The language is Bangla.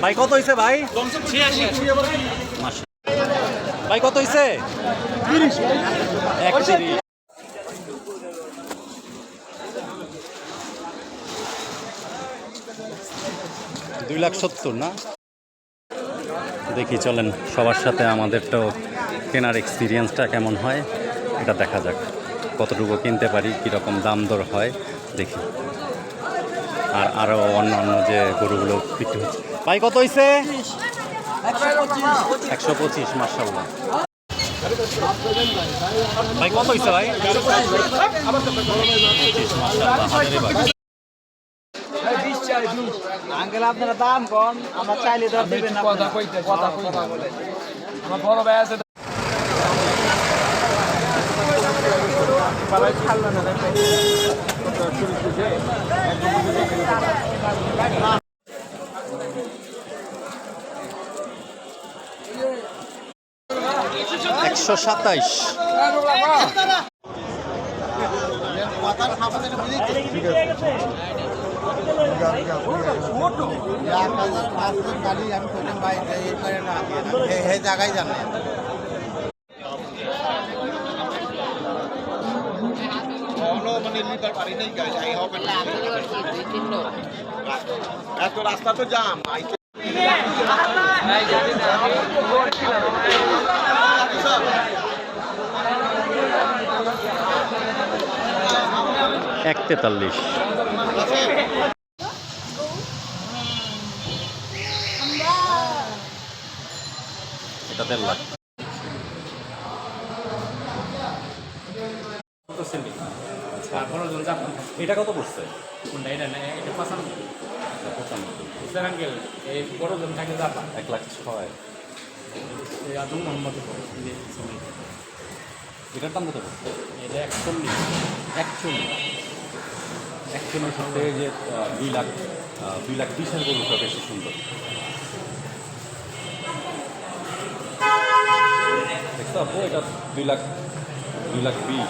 ভাই কত হয়েছে ভাই? ভাই কত হয়েছে? 2,70,000 না? দেখি চলেন সবার সাথে আমাদেরটাও কেনার এক্সপিরিয়েন্সটা কেমন হয় এটা দেখা যাক, কতটুকু কিনতে পারি, কীরকম দাম দর হয় দেখি। আর আরও অন্যান্য যে গরুগুলো বিক্রি হচ্ছে। ভাই কত হয়েছে? 125। মাশাআল্লাহ। ভাই কত হয়েছে ভাই? 25। মাশাআল্লাহ। হাজারে ভাই আঙ্কেল আপনারা দাম কম, আমরা চাইলে দর দিবেন না। কথা বলে আমার বড় ভাই আছে। একশো 27। জায়গায় জানে রাস্তা তো জাম। এক 43। এটা 1.5 লাখ। এটা কত পড়ছে? এটা 1,06,000। এটার দাম কত পড়ছে? 41 হচ্ছে যে 2,20,000 গরুটা বেশি সুন্দর। দেখছো আপু, এটা 2,20,000।